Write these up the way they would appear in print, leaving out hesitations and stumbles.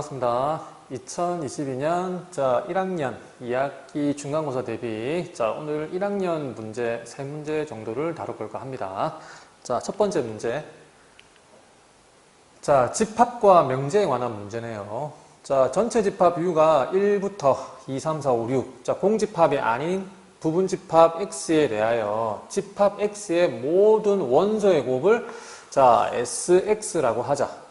반갑습니다. 2022년 1학년 2학기 중간고사 대비 오늘 1학년 문제 3문제 정도를 다뤄볼까 합니다. 첫 번째 문제. 집합과 명제에 관한 문제네요. 전체 집합 U가 1부터 2, 3, 4, 5, 6. 공집합이 아닌 부분집합 X에 대하여 집합 X의 모든 원소의 곱을 SX라고 하자.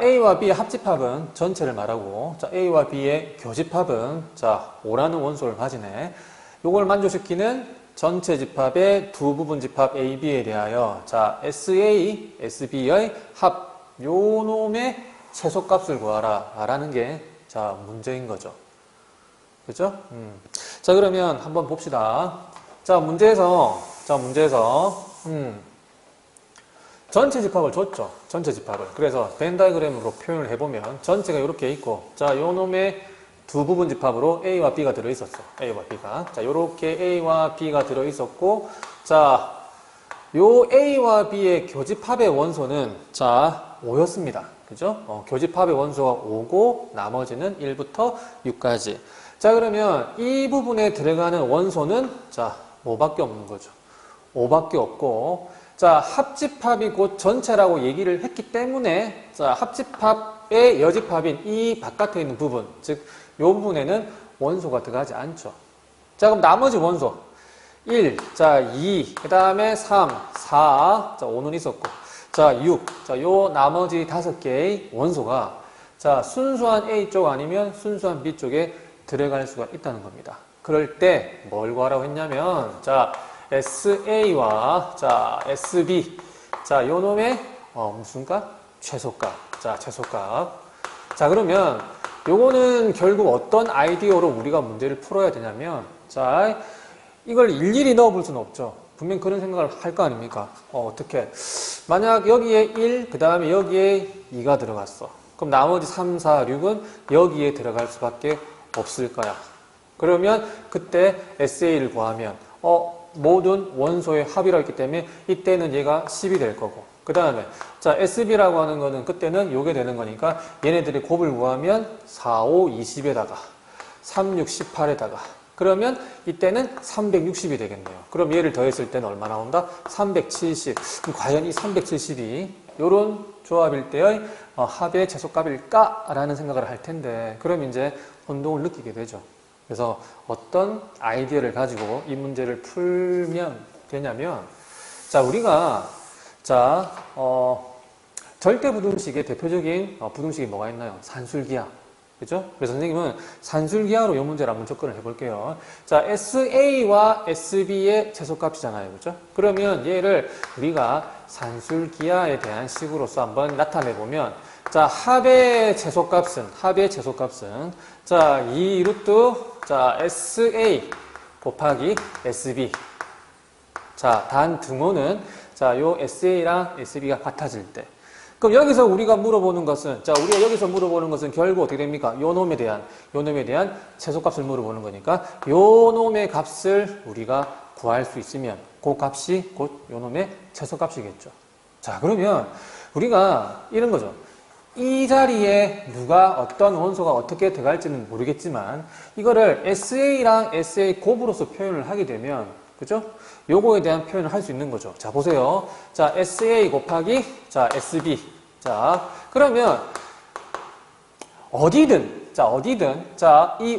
A와 B의 합집합은 전체를 말하고, A와 B의 교집합은, 5라는 원소를 가지네. 요걸 만족시키는 전체 집합의 두 부분 집합 A, B에 대하여, SA, SB의 합, 요 놈의 최소값을 구하라. 라는 게, 문제인 거죠. 그죠? 그러면 한번 봅시다. 문제에서, 전체 집합을 줬죠. 전체 집합을. 그래서 벤 다이그램으로 표현을 해보면 전체가 이렇게 있고, 요 놈의 두 부분 집합으로 A와 B가 들어있었어. A와 B가. 요렇게 A와 B가 들어있었고, 요 A와 B의 교집합의 원소는 5였습니다. 그죠? 교집합의 원소가 5고 나머지는 1부터 6까지. 그러면 이 부분에 들어가는 원소는 뭐밖에 없는 거죠. 5밖에 없고, 합집합이 곧 전체라고 얘기를 했기 때문에, 합집합의 여집합인 이 바깥에 있는 부분, 즉, 요 부분에는 원소가 들어가지 않죠. 그럼 나머지 원소. 1, 2, 그 다음에 3, 4, 5는 있었고, 6, 요 나머지 5개의 원소가, 순수한 A 쪽 아니면 순수한 B 쪽에 들어갈 수가 있다는 겁니다. 그럴 때, 뭘 구하라고 했냐면, SA와 SB 요 놈의 무슨 값? 최소값. 최소값. 그러면 요거는 결국 어떤 아이디어로 우리가 문제를 풀어야 되냐면 이걸 일일이 넣어볼 수는 없죠. 분명 그런 생각을 할 거 아닙니까? 어떻게? 만약 여기에 1, 그 다음에 여기에 2가 들어갔어. 그럼 나머지 3, 4, 6은 여기에 들어갈 수밖에 없을 거야. 그러면 그때 SA를 구하면 모든 원소의 합이라고 했기 때문에 이때는 얘가 10이 될 거고, 그 다음에 SB라고 하는 거는 그때는 요게 되는 거니까 얘네들의 곱을 구하면 4, 5, 20에다가 3, 6, 18에다가 그러면 이때는 360이 되겠네요. 그럼 얘를 더했을 때는 얼마 나온다? 370. 그럼 과연 이 370이 요런 조합일 때의 합의 최소값일까? 라는 생각을 할 텐데, 그럼 이제 혼동을 느끼게 되죠. 그래서 어떤 아이디어를 가지고 이 문제를 풀면 되냐면, 우리가, 절대 부등식의 대표적인 부등식이 뭐가 있나요? 산술기하. 그죠? 그래서 선생님은 산술기하로 이 문제를 한번 접근을 해볼게요. SA와 SB의 최소값이잖아요. 그죠? 그러면 얘를 우리가 산술기하에 대한 식으로서 한번 나타내보면, 합의 최소값은, 이 루트, SA 곱하기 SB. 단 등호는, 요 SA랑 SB가 같아질 때. 그럼 여기서 우리가 물어보는 것은, 결국 어떻게 됩니까? 요 놈에 대한 최소값을 물어보는 거니까, 요 놈의 값을 우리가 구할 수 있으면, 그 값이 곧 요 놈의 최소값이겠죠. 그러면 우리가 이런 거죠. 이 자리에 어떤 원소가 어떻게 들어갈지는 모르겠지만, 이거를 SA랑 SA 곱으로서 표현을 하게 되면, 그죠? 요거에 대한 표현을 할 수 있는 거죠. 보세요. SA 곱하기, SB. 그러면, 어디든, 이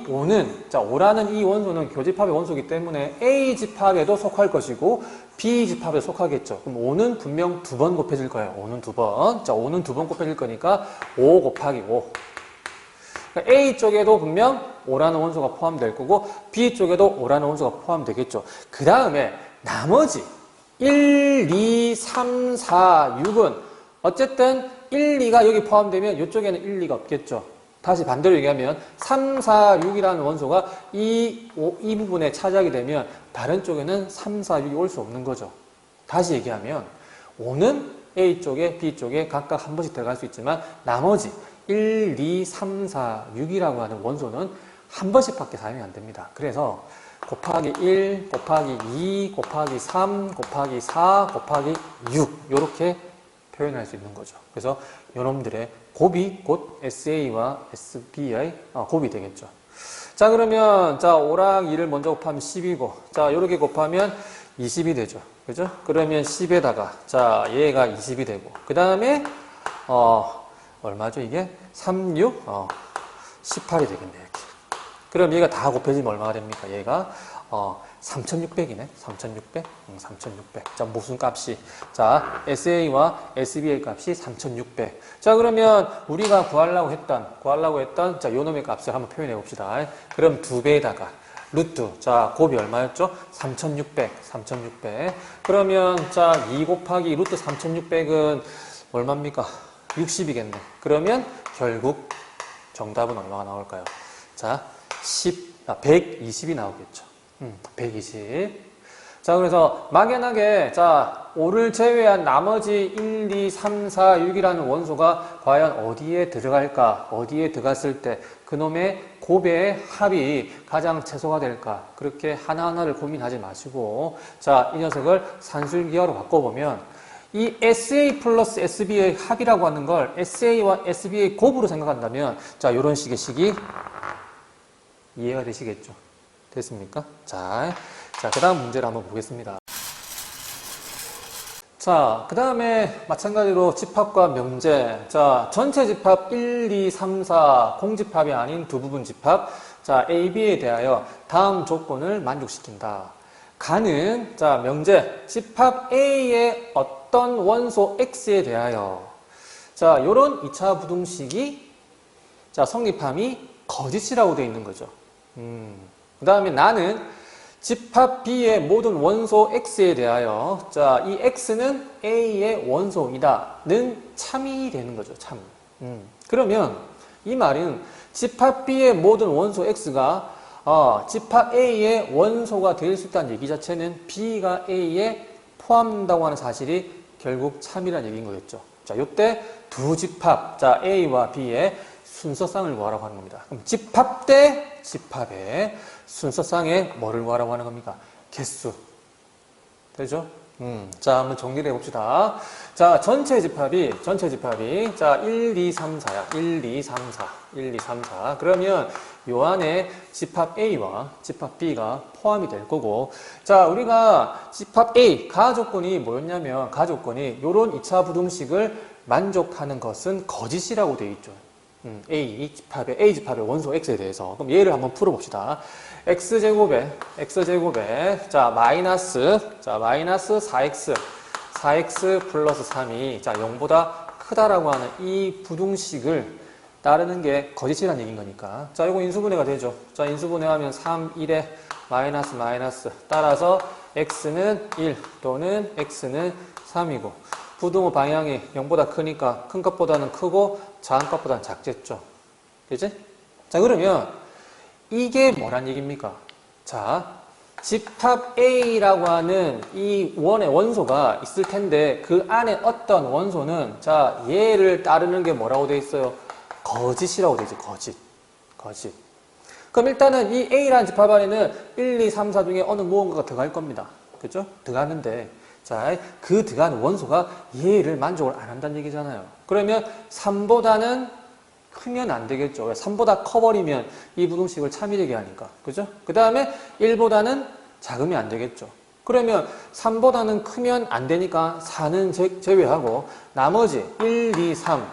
5는, 5라는 이 원소는 교집합의 원소이기 때문에 A 집합에도 속할 것이고, B 집합에 속하겠죠. 그럼 5는 분명 2번 곱해질 거예요. 5는 2번. 5는 2번 곱해질 거니까 5 곱하기 5. 그러니까 A 쪽에도 분명 5라는 원소가 포함될 거고, B 쪽에도 5라는 원소가 포함되겠죠. 그 다음에 나머지 1, 2, 3, 4, 6은 어쨌든 1, 2가 여기 포함되면 이쪽에는 1, 2가 없겠죠. 다시 반대로 얘기하면 3, 4, 6이라는 원소가 이 부분에 차지하게 되면 다른 쪽에는 3, 4, 6이 올 수 없는 거죠. 다시 얘기하면 5는 A 쪽에 B 쪽에 각각 한 번씩 들어갈 수 있지만 나머지 1, 2, 3, 4, 6이라고 하는 원소는 한 번씩밖에 사용이 안 됩니다. 그래서 곱하기 1, 곱하기 2, 곱하기 3, 곱하기 4, 곱하기 6 이렇게 표현할 수 있는 거죠. 그래서 요놈들의 곱이 곧 SA와 SB의 곱이 되겠죠. 자, 그러면, 자, 5랑 2를 먼저 곱하면 10이고, 자, 요렇게 곱하면 20이 되죠. 그죠? 그러면 10에다가, 자, 얘가 20이 되고, 그 다음에, 얼마죠, 이게? 3, 6, 18이 되겠네, 이렇게. 그럼 얘가 다 곱해지면 얼마가 됩니까? 얘가, 3600이네. 3600? 3600. 자, 무슨 값이? 자, SA와 SB의 값이 3600. 자, 그러면 우리가 구하려고 했던, 자, 요 놈의 값을 한번 표현해 봅시다. 그럼 2배에다가, 루트. 자, 곱이 얼마였죠? 3600. 그러면, 자, 2 곱하기 루트 3600은 얼마입니까? 60이겠네. 그러면 결국 정답은 얼마가 나올까요? 자, 120이 나오겠죠. 120. 자, 그래서 막연하게, 자, 5를 제외한 나머지 1, 2, 3, 4, 6이라는 원소가 과연 어디에 들어갈까? 어디에 들어갔을 때 그놈의 곱의 합이 가장 최소가 될까? 그렇게 하나하나를 고민하지 마시고, 자, 이 녀석을 산술기하로 바꿔보면, 이 SA 플러스 SB의 합이라고 하는 걸 SA와 SB의 곱으로 생각한다면, 자, 요런 식의 식이 이해가 되시겠죠? 됐습니까? 자, 그 다음 문제를 한번 보겠습니다. 자, 그 다음에 마찬가지로 집합과 명제. 자, 전체 집합 1, 2, 3, 4 공집합이 아닌 두 부분 집합. 자, A, B에 대하여 다음 조건을 만족시킨다. 가는, 자, 명제. 집합 A의 어떤 원소 X에 대하여. 자, 요런 2차 부등식이, 자, 성립함이 거짓이라고 되어 있는 거죠. 그 다음에 나는 집합 B의 모든 원소 X에 대하여, 자, 이 X는 A의 원소이다는 참이 되는 거죠, 참. 그러면 이 말은 집합 B의 모든 원소 X가 집합 A의 원소가 될 수 있다는 얘기 자체는 B가 A에 포함된다고 하는 사실이 결국 참이라는 얘기인 거겠죠. 자, 요때 두 집합, 자, A와 B의 순서쌍을 구하라고 하는 겁니다. 그럼 집합 대 집합의 순서쌍에 뭐를 구하라고 하는 겁니까? 개수. 되죠? 자, 한번 정리를 해봅시다. 자, 전체 집합이, 자, 1, 2, 3, 4야. 1, 2, 3, 4. 그러면 요 안에 집합 A와 집합 B가 포함이 될 거고, 자, 우리가 집합 A, 가조건이 뭐였냐면, 가조건이 요런 2차 부등식을 만족하는 것은 거짓이라고 되어 있죠. A 집합의 원소 X에 대해서. 그럼 얘를 한번 풀어봅시다. X제곱에, 자, 마이너스 4X 플러스 3이, 자, 0보다 크다라고 하는 이 부등식을 따르는 게 거짓이라는 얘기인 거니까. 자, 이거 인수분해가 되죠. 자, 인수분해하면 3, 1에 마이너스. 따라서 X는 1 또는 X는 3이고, 부등호 방향이 0보다 크니까 큰 것보다는 크고 작은 것보다는 작겠죠. 그지? 자, 그러면 이게 뭐란 얘기입니까? 자, 집합 A라고 하는 이 원의 원소가 있을 텐데 그 안에 어떤 원소는, 자, 얘를 따르는 게 뭐라고 돼 있어요? 거짓이라고 돼 있죠. 거짓. 그럼 일단은 이 A라는 집합 안에는 1, 2, 3, 4 중에 어느 무언가가 들어갈 겁니다. 그죠? 들어가는데, 자, 그 들어가는 원소가 얘를 만족을 안 한다는 얘기잖아요. 그러면 3보다는 크면 안 되겠죠. 3보다 커버리면 이 부등식을 참이되게 하니까. 그죠? 그 다음에 1보다는 작으면 안 되겠죠. 그러면 3보다는 크면 안 되니까 4는 제외하고 나머지 1, 2, 3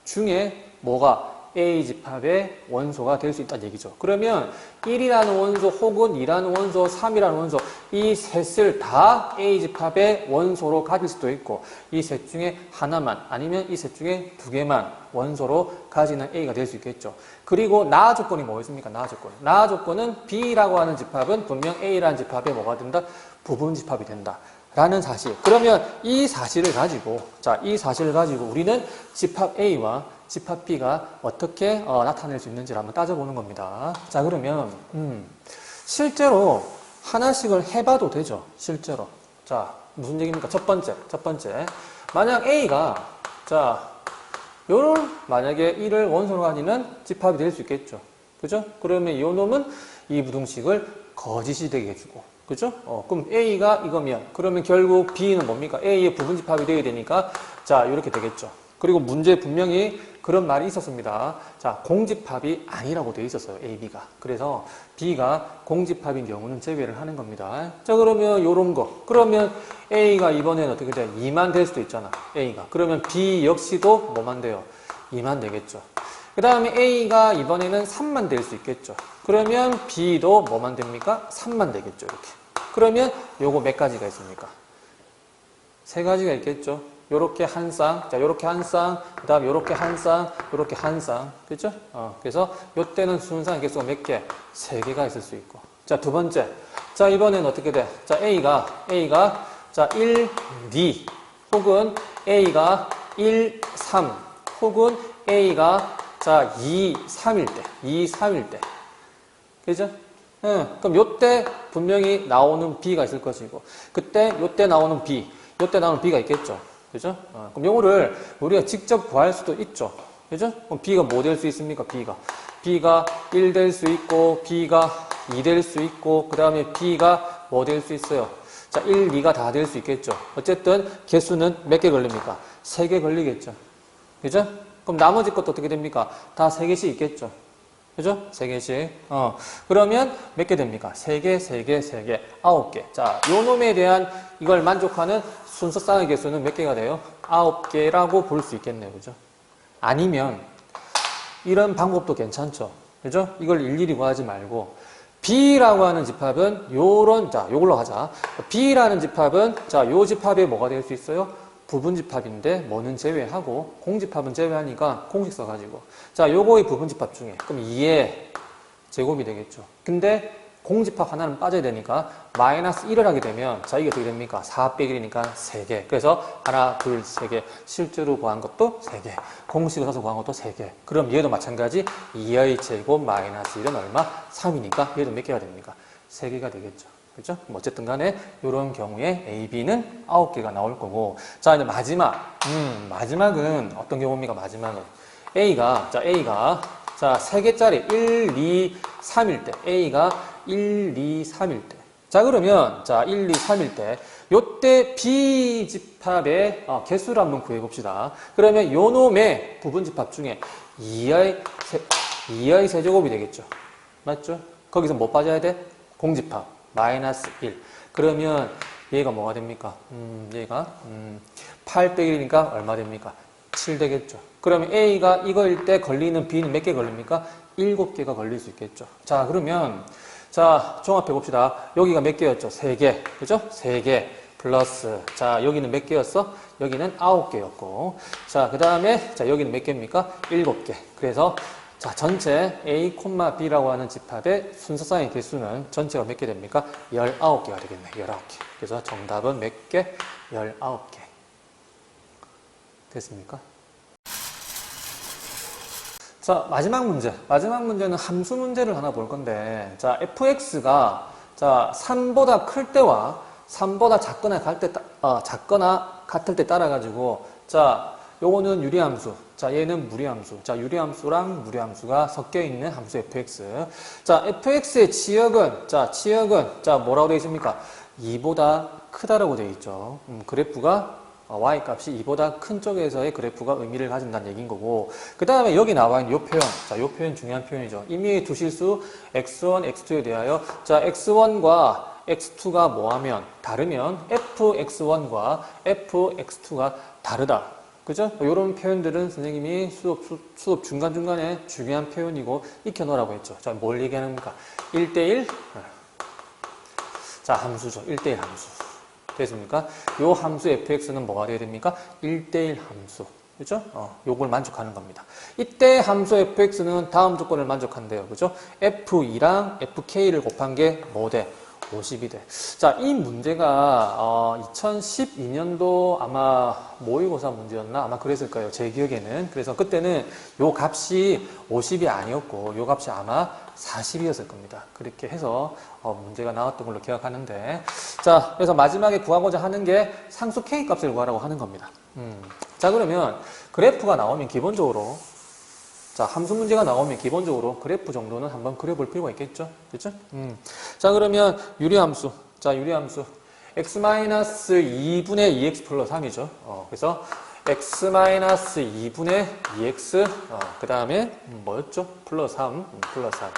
중에 뭐가 A 집합의 원소가 될 수 있다는 얘기죠. 그러면 1이라는 원소 혹은 2라는 원소, 3이라는 원소, 이 셋을 다 A 집합의 원소로 가질 수도 있고, 이 셋 중에 하나만, 아니면 이 셋 중에 두 개만 원소로 가지는 A가 될 수 있겠죠. 그리고 나아 조건이 뭐였습니까? 나아 조건은 B라고 하는 집합은 분명 A라는 집합에 뭐가 된다? 부분 집합이 된다. 라는 사실. 그러면 이 사실을 가지고, 자, 이 사실을 가지고 우리는 집합 A와 집합 B가 어떻게 나타낼 수 있는지를 한번 따져보는 겁니다. 자, 그러면 실제로 하나씩을 해봐도 되죠. 실제로. 자, 무슨 얘기입니까? 첫 번째. 만약 A가, 자, 요런 만약에 1을 원소로 가지는 집합이 될 수 있겠죠. 그죠? 그러면 이 놈은 이 부등식을 거짓이 되게 해주고, 그죠? 그럼 A가 이거면, 그러면 결국 B는 뭡니까? A의 부분집합이 되어야 되니까, 자, 이렇게 되겠죠. 그리고 문제에 분명히 그런 말이 있었습니다. 자, 공집합이 아니라고 되어 있었어요. A, B가. 그래서 B가 공집합인 경우는 제외를 하는 겁니다. 자, 그러면 요런 거. 그러면 A가 이번에는 어떻게 돼? 2만 될 수도 있잖아. A가. 그러면 B 역시도 뭐만 돼요? 2만 되겠죠. 그 다음에 A가 이번에는 3만 될 수 있겠죠. 그러면 B도 뭐만 됩니까? 3만 되겠죠. 이렇게. 그러면 요거 몇 가지가 있습니까? 3가지가 있겠죠. 요렇게 한 쌍, 자, 요렇게 한 쌍, 그 다음에 요렇게 한 쌍, 요렇게 한 쌍. 그죠? 그래서 요때는 순상의 개수가 몇 개? 3개가 있을 수 있고. 자, 두 번째. 자, 이번엔 어떻게 돼? 자, A가, 자, 1, 2, 혹은 A가 1, 3, 혹은 A가 자, 2, 3일 때. 그죠? 그럼 요때 분명히 나오는 B가 있을 것이고, 그때 요때 나오는 B가 있겠죠. 그죠? 그럼 요거를 우리가 직접 구할 수도 있죠. 그죠? 그럼 B가 뭐 될 수 있습니까? B가 1 될 수 있고, B가 2 될 수 있고, 그 다음에 B가 뭐 될 수 있어요? 자, 1, 2가 다 될 수 있겠죠. 어쨌든 개수는 몇 개 걸립니까? 3개 걸리겠죠. 그죠? 그럼 나머지 것도 어떻게 됩니까? 다 3개씩 있겠죠. 그죠? 3개씩. 그러면 몇 개 됩니까? 3개, 9개. 자, 요 놈에 대한 이걸 만족하는 순서쌍의 개수는 몇 개가 돼요? 9개라고 볼 수 있겠네요. 그죠? 아니면, 이런 방법도 괜찮죠. 그죠? 이걸 일일이 구하지 말고, B라고 하는 집합은 요걸로 가자. B라는 집합은, 자, 요 집합에 뭐가 될 수 있어요? 부분집합인데 뭐는 제외하고 공집합은 제외하니까 공식 써가지고 자 요거의 부분집합 중에 그럼 2의 제곱이 되겠죠. 근데 공집합 하나는 빠져야 되니까 마이너스 1을 하게 되면 자 이게 어떻게 됩니까? 4 빼기 1이니까 3개. 그래서 하나, 둘, 3개. 실제로 구한 것도 3개. 공식을 써서 구한 것도 3개. 그럼 얘도 마찬가지 2의 제곱 마이너스 1은 얼마? 3이니까 얘도 몇 개가 됩니까? 3개가 되겠죠. 그죠? 어쨌든 간에, 요런 경우에 A, B는 9개가 나올 거고. 자, 이제 마지막은 어떤 경우입니까? 마지막은. A가, 자, 3개짜리 1, 2, 3일 때. A가 1, 2, 3일 때. 자, 그러면, 자, 1, 2, 3일 때. 요때 B 집합의 개수를 한번 구해봅시다. 그러면 요 놈의 부분집합 중에 2의 세제곱이 되겠죠. 맞죠? 거기서 뭐 빠져야 돼? 공집합. 마이너스 1. 그러면 얘가 뭐가 됩니까? 얘가 8 빼기 1이니까 얼마 됩니까? 7 되겠죠. 그러면 A가 이거일 때 걸리는 B는 몇 개 걸립니까? 7개가 걸릴 수 있겠죠. 자, 그러면 자, 종합해 봅시다. 여기가 몇 개였죠? 3개. 그죠? 3개 플러스 자, 여기는 몇 개였어? 여기는 9개였고. 자, 그다음에 자, 여기는 몇 개입니까? 7개. 그래서 자, 전체 A, B라고 하는 집합의 순서쌍의 개수는 전체가 몇 개 됩니까? 19개가 되겠네. 19개. 그래서 정답은 몇 개? 19개. 됐습니까? 자, 마지막 문제. 마지막 문제는 함수 문제를 하나 볼 건데, 자, fx가, 자, 3보다 클 때와 3보다 작거나 같을 때 따라가지고, 자, 요거는 유리함수. 자, 얘는 무리함수. 자, 유리함수랑 무리함수가 섞여 있는 함수 fx. 자, fx의 치역은, 자, 뭐라고 되어 있습니까? 2보다 크다라고 되어 있죠. 그래프가 y값이 2보다 큰 쪽에서의 그래프가 의미를 가진다는 얘기인 거고, 그 다음에 여기 나와 있는 이 표현, 자, 이 표현 중요한 표현이죠. 임의의 두 실수 x1, x2에 대하여, 자, x1과 x2가 뭐하면 다르면 fx1과 fx2가 다르다. 그죠? 이런 표현들은 선생님이 수업 중간중간에 중요한 표현이고 익혀놓으라고 했죠. 자, 뭘 얘기하는 겁니까? 1대1? 자, 함수죠. 1대1 함수. 됐습니까? 요 함수 fx는 뭐가 돼야 됩니까? 1대1 함수. 그죠? 요걸 만족하는 겁니다. 이때 함수 fx는 다음 조건을 만족한대요. 그죠? f2랑 fk를 곱한 게 뭐 돼? 50이 돼. 자, 이 문제가 2012년도 아마 모의고사 문제였나? 아마 그랬을 거예요. 제 기억에는. 그래서 그때는 요 값이 50이 아니었고 요 값이 아마 40이었을 겁니다. 그렇게 해서 문제가 나왔던 걸로 기억하는데, 자, 그래서 마지막에 구하고자 하는 게 상수 K 값을 구하라고 하는 겁니다. 자, 그러면 그래프가 나오면 기본적으로, 자, 함수 문제가 나오면 기본적으로 그래프 정도는 한번 그려볼 필요가 있겠죠? 그렇죠? 자, 그러면 유리함수. 자, 유리함수. x-2분의 2x 플러스 3이죠. 그래서 x-2분의 2x, 그 다음에, 뭐였죠? 플러스 3, 플러스 3.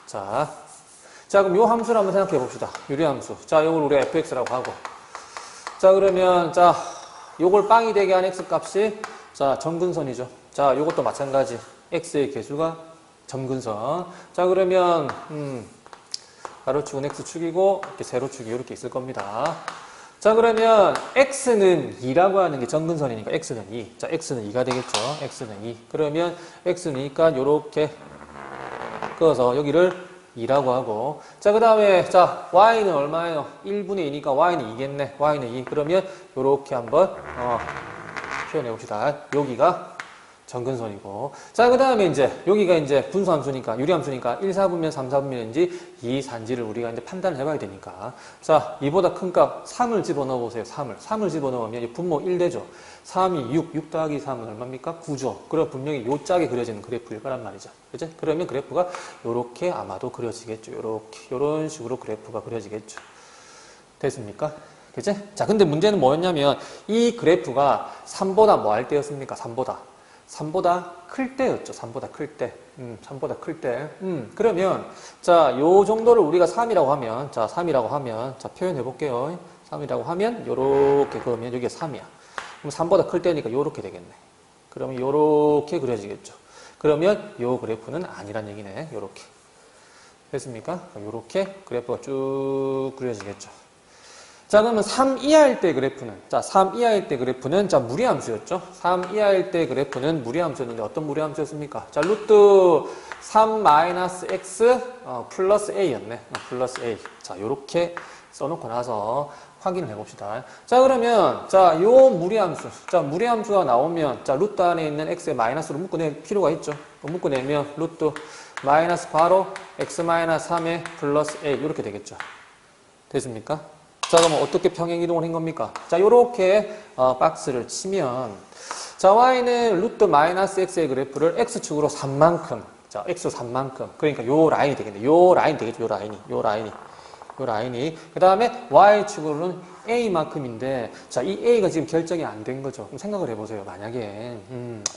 자, 그럼 요 함수를 한번 생각해 봅시다. 유리함수. 자, 요걸 우리가 fx라고 하고. 자, 그러면, 자, 요걸 빵이 되게 한 x 값이, 자, 점근선이죠. 자, 요것도 마찬가지. x의 개수가 점근선. 자, 그러면, 가로축은 x축이고, 이렇게 세로축이 이렇게 있을 겁니다. 자, 그러면, x는 2라고 하는 게 점근선이니까, x는 2. 자, x는 2가 되겠죠. x는 2. 그러면, x는 2니까, 요렇게, 그어서 여기를 2라고 하고. 자, 그 다음에, 자, y는 얼마예요? 1분의 2니까 y는 2겠네. y는 2. 그러면, 요렇게 한번, 표현해 봅시다. 여기가 점근선이고. 자, 그 다음에 이제, 여기가 이제 분수함수니까, 유리함수니까, 1, 4분면, 3, 4분면인지, 2, 4인지를 우리가 이제 판단을 해봐야 되니까. 자, 이보다 큰 값, 3을 집어넣어 보세요. 3을 집어넣으면 분모 1 되죠. 3이 6 더하기 3은 얼마입니까? 9죠. 그럼 분명히 요 짝에 그려지는 그래프일 거란 말이죠. 그죠? 그러면 그래프가 요렇게 아마도 그려지겠죠. 요렇게, 요런 식으로 그래프가 그려지겠죠. 됐습니까? 그치? 자, 근데 문제는 뭐였냐면, 이 그래프가 3보다 뭐 할 때였습니까? 3보다 클 때였죠. 3보다 클 때. 3보다 클 때. 그러면, 자, 요 정도를 우리가 3이라고 하면, 자, 3이라고 하면, 자, 표현해 볼게요. 3이라고 하면, 요렇게 그러면 여기가 3이야. 그럼 3보다 클 때니까 요렇게 되겠네. 그러면 요렇게 그려지겠죠. 그러면 요 그래프는 아니란 얘기네. 요렇게. 됐습니까? 요렇게 그래프가 쭉 그려지겠죠. 자, 그러면 3 이하일 때 그래프는, 자, 3 이하일 때 그래프는, 자, 무리함수였죠? 3 이하일 때 그래프는 무리함수였는데 어떤 무리함수였습니까? 자, 루트 3 마이너스 x 플러스 a였네. 플러스 a. 자, 요렇게 써놓고 나서 확인을 해봅시다. 자, 그러면, 자, 요 무리함수. 자, 무리함수가 나오면, 자, 루트 안에 있는 x의 마이너스로 묶어낼 필요가 있죠. 묶어내면, 루트 마이너스 바로 x 마이너스 3의 플러스 a. 이렇게 되겠죠. 됐습니까? 자, 그러면 어떻게 평행 이동을 한 겁니까? 자, 요렇게, 박스를 치면, 자, y는 루트 마이너스 x의 그래프를 x축으로 3만큼. 자, x로 3만큼. 그러니까 요 라인이 되겠네. 요 라인 되겠죠. 요 라인이. 그 다음에 y축으로는 a만큼인데, 자, 이 a가 지금 결정이 안 된 거죠. 그럼 생각을 해보세요. 만약에,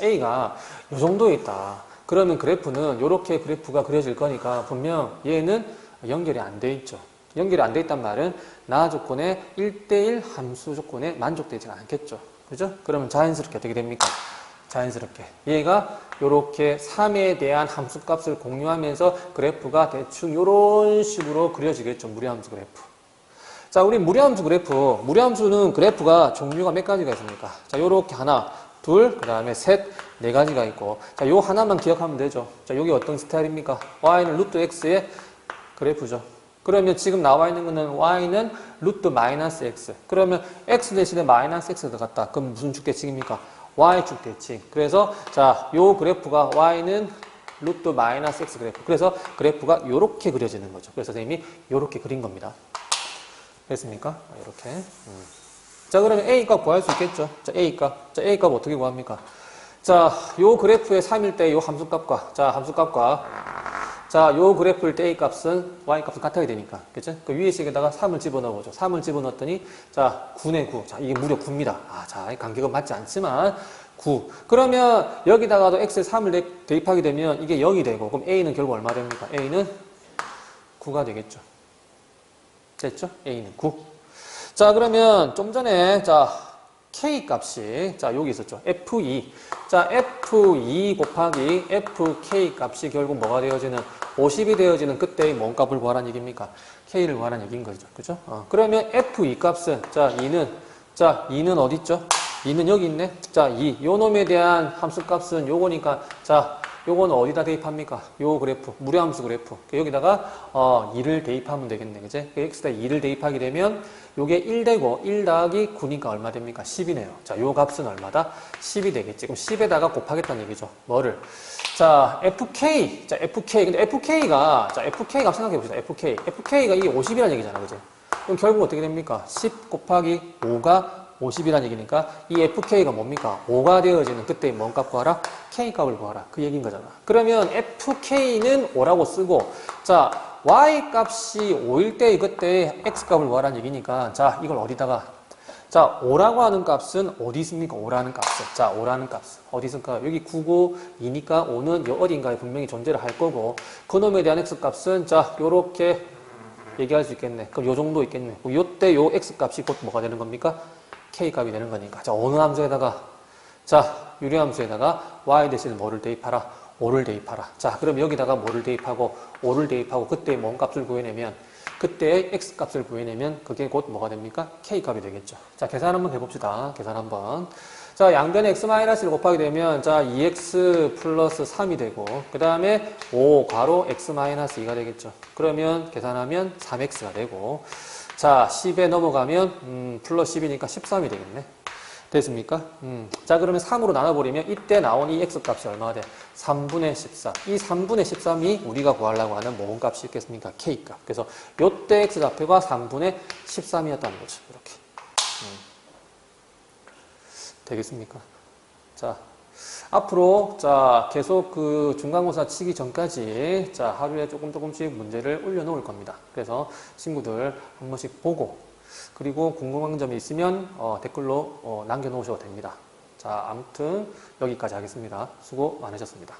a가 요 정도에 있다. 그러면 그래프는, 요렇게 그래프가 그려질 거니까, 분명 얘는 연결이 안 돼 있죠. 연결이 안 돼 있단 말은, 나 조건에 1대1 함수 조건에 만족되지 않겠죠. 그죠? 그러면 자연스럽게 어떻게 됩니까? 자연스럽게. 얘가 요렇게 3에 대한 함수값을 공유하면서 그래프가 대충 요런 식으로 그려지겠죠. 무리함수 그래프. 자, 우리 무리함수 그래프. 무리함수는 그래프가 종류가 몇 가지가 있습니까? 자, 요렇게 하나, 둘, 그 다음에 셋, 네 가지가 있고. 자, 요 하나만 기억하면 되죠. 자, 여기 어떤 스타일입니까? y는 루트 x의 그래프죠. 그러면 지금 나와 있는 거는 y는 루트 마이너스 x. 그러면 x 대신에 마이너스 x 들어갔다. 그럼 무슨 축대칭입니까? y축 대칭. 그래서 자, 요 그래프가 y는 루트 마이너스 x 그래프. 그래서 그래프가 요렇게 그려지는 거죠. 그래서 선생님이 요렇게 그린 겁니다. 됐습니까? 이렇게. 자, 그러면 a 값 구할 수 있겠죠? 자, a 값. 자, a 값 어떻게 구합니까? 자, 요 그래프의 3일 때 요 함수값과, 자, 함수값과, 자, 요 그래프일 때 a 값은 y 값은 같아야 되니까. 그죠? 그 위에 식에다가 3을 집어넣어보죠. 3을 집어넣었더니, 자, 9네 9. 자, 이게 무려 9입니다. 자, 간격은 맞지 않지만, 9. 그러면 여기다가도 x에 3을 대입하게 되면 이게 0이 되고, 그럼 a는 결국 얼마 됩니까? a는 9가 되겠죠. 됐죠? a는 9. 자, 그러면 좀 전에, 자, k 값이, 자, 여기 있었죠. f2. 자, f2 곱하기 fk 값이 결국 뭐가 되어지는, 50이 되어지는 그때의 뭔 값을 구하라는 얘기입니까? k를 구하라는 얘기인 거죠. 그죠? 그러면 f2 값은, 자, 2는 어디 있죠? 2는 여기 있네. 자, 2. 요 놈에 대한 함수 값은 요거니까, 자, 요거는 어디다 대입합니까? 요 그래프, 무리함수 그래프. 여기다가 2를 대입하면 되겠네. 그제? x에다 2를 대입하게 되면 요게 1 되고 1 더하기 9니까 얼마 됩니까? 10이네요. 자, 요 값은 얼마다? 10이 되겠지. 그럼 10에다가 곱하겠다는 얘기죠. 뭐를? 자, fk. 자, fk. 근데 fk가, 자, fk 값 생각해 봅시다. fk가 이게 50이라는 얘기잖아. 그죠? 그럼 결국 어떻게 됩니까? 10 곱하기 5가 50이라는 얘기니까 이 fk가 뭡니까? 5가 되어지는 그때 뭔 값 구하라? k 값을 구하라. 그 얘기인 거잖아. 그러면 fk는 5라고 쓰고 자 y 값이 5일 때 그때 x 값을 구하라는 얘기니까 자 이걸 어디다가 자 5라고 하는 값은 어디 있습니까? 5라는 값은 자 5라는 값은 어디 있을까? 여기 9고 2니까 5는 어딘가에 분명히 존재를 할 거고 그놈에 대한 x 값은 자 요렇게 얘기할 수 있겠네. 그럼 요 정도 있겠네. 요때 요 x 값이 곧 뭐가 되는 겁니까? k 값이 되는 거니까. 자, 어느 함수에다가 자, 유리함수에다가 y 대신 뭐를 대입하라? 5를 대입하라. 자, 그럼 여기다가 뭐를 대입하고 5를 대입하고 그때 뭔 값을 구해내면 그때의 x 값을 구해내면 그게 곧 뭐가 됩니까? k 값이 되겠죠. 자, 계산 한번 해봅시다. 계산 한번. 자, 양변에 x-1을 곱하게 되면 자, 2x 플러스 3이 되고 그 다음에 5 괄호 x-2가 되겠죠. 그러면 계산하면 3x가 되고 자, 10에 넘어가면 플러스 10이니까 13이 되겠네. 됐습니까? 자, 그러면 3으로 나눠버리면 이때 나온 이 x값이 얼마가 돼? 3분의 13. 이 3분의 13이 우리가 구하려고 하는 모음 값이 있겠습니까? k값. 그래서 요때 x좌표가 3분의 13이었다는 거죠. 이렇게. 되겠습니까? 자, 앞으로 자 계속 그 중간고사 치기 전까지 자 하루에 조금씩 문제를 올려놓을 겁니다. 그래서 친구들 한 번씩 보고 그리고 궁금한 점이 있으면 댓글로 남겨놓으셔도 됩니다. 자, 아무튼 여기까지 하겠습니다. 수고 많으셨습니다.